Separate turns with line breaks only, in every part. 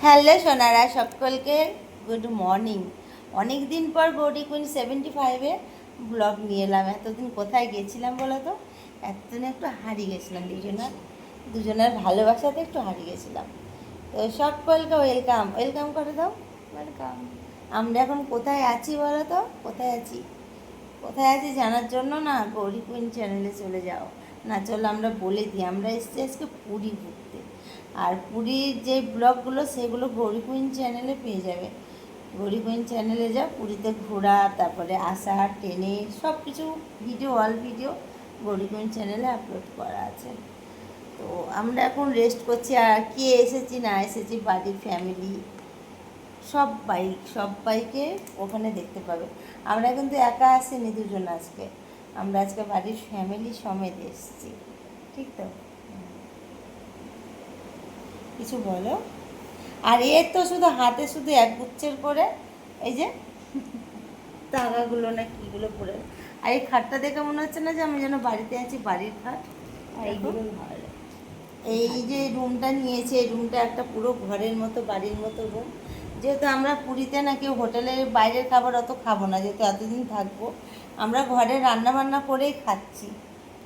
Hello Sonara, সকলকে good morning. অনেক দিন পর বডি কুইন 75-এ ব্লগ নিয়ে এলাম। এতদিন কোথায় গেছিলাম বলো তো? এতদিন একটু হারিয়ে গেছিলাম, দুজনের ভালোবাসাতে একটু হারিয়ে গেছিলাম। তো সকলকে ওয়েলকাম ওয়েলকাম করে দাও। ওয়েলকাম। আমরা এখন কোথায় আছি বলো তো? কোথায় আছি জানার জন্য না গৌরী কুইন চ্যানেলে চলে যাও। না চলো আমরা বলে দিই, আমরা এসেছি আজকে পুরী ঘুরতে। আর পুরীর যে ব্লগগুলো সেগুলো গৌরী কুইন চ্যানেলে পেয়ে যাবে। গৌরী কুইন চ্যানেলে যাও, পুরীতে ঘোরা, তারপরে আসা, ট্রেনে সব কিছু video, all video Gouri queen চ্যানেলে আপলোড করা আছে। তো আমরা এখন রেস্ট করছি। আর কে এসেছি না এসেছি, বাড়ির ফ্যামিলি সবাইকে ওখানে দেখতে পাবে। আমরা কিন্তু একা আসিনি, দুজন আজকে। আমরা আজকে বাড়ির ফ্যামিলি সমেত এসেছি, ঠিক তো? কিছু বলো। আর এর তো শুধু হাতে শুধু এক গুচ্ছের করে এই যে টাকাগুলো না কীগুলো পরে। আর এই খাটটা দেখে মনে হচ্ছে না যে আমি যেন বাড়িতে আছি, বাড়ির খাট।
এইগুলো ভালো।
এই যে রুমটা নিয়েছে, এই রুমটা একটা পুরো ঘরের মতো, বাড়ির মতো রুম। যেহেতু আমরা পুরীতে না কেউ হোটেলের বাইরের খাবার অত খাবো না, যেহেতু এতদিন থাকবো, আমরা ঘরে রান্না বান্না করেই খাচ্ছি।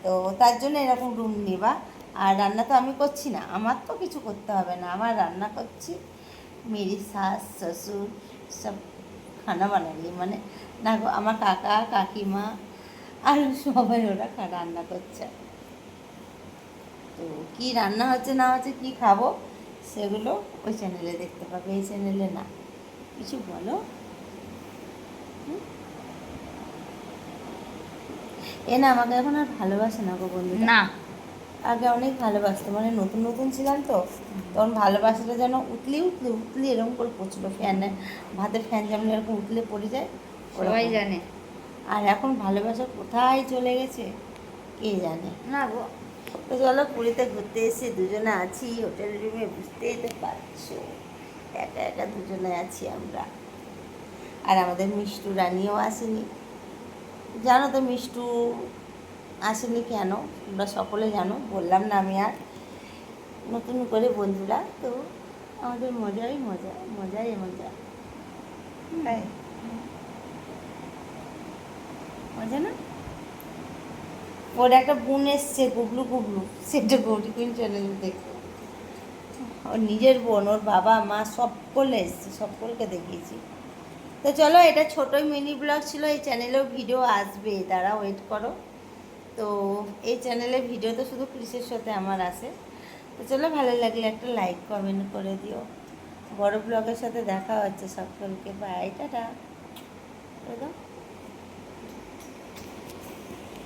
তো তার জন্য এরকম রুম নেবা। আর রান্না তো আমি করছি না, আমার তো কিছু করতে হবে না, আমার রান্না করছি মেরি শাস শ্বশুর সব খানা বানালি, মানে না গো, আমার কাকা কাকিমা আর সবাই ওরা রান্না করছে। তো কী রান্না হচ্ছে না হচ্ছে, কী খাবো, সেগুলো ওই চ্যানেলে দেখতে পাবে, এই চ্যানেলে না। কিছু বলো। এ না আমাকে এখন আর ভালোবাসে না গো বন্ধু
না।
আগে অনেক ভালোবাসতো, মানে নতুন নতুন ছিলাম তো, তখন ভালোবাসাটা যেন উতলি এরকম করে পড়ছিল। ফ্যানে, ভাতের ফ্যান যেমন এরকম উতলে পড়ে যায়,
সবাই
ওরকম।
জানে।
আর এখন ভালোবাসা কোথায় চলে গেছে কে জানে।
না গো।
তো চলো, পুরীতে ঘুরতে এসে দুজনে আছি হোটেল রুমে, বুঝতেই তো পারছো, একা একা দুজনে আছি আমরা। আর আমাদের মিষ্টু রানিও আসেনি। জানো তো মিষ্টু আসেনি কেন, তোমরা সকলে জানো, বললাম না আমি আর। নতুন করে বন্ধুরা তো, আমাদের মজাই মজা। তাই মজা না? ওর একটা বোন এসছে, গুবলু, সেটা গৌরী কুইন চ্যানেলে দেখো। ওর নিজের বোন, ওর বাবা মা সকলে এসছে, সকলকে দেখিয়েছি। তো চলো, এটা ছোটোই মিনি ব্লগ ছিল, এই চ্যানেলেও ভিডিও আসবে, তারা ওয়েট করো। তো এই চ্যানেলে ভিডিও তো শুধু ক্রিসের সাথে আমার আসে। তো চলো, ভালো লাগলে একটা লাইক কমেন্ট করে দিও। বড় ব্লগের সাথে দেখা হচ্ছে, সকলকে বাই, টাটা করে দাও।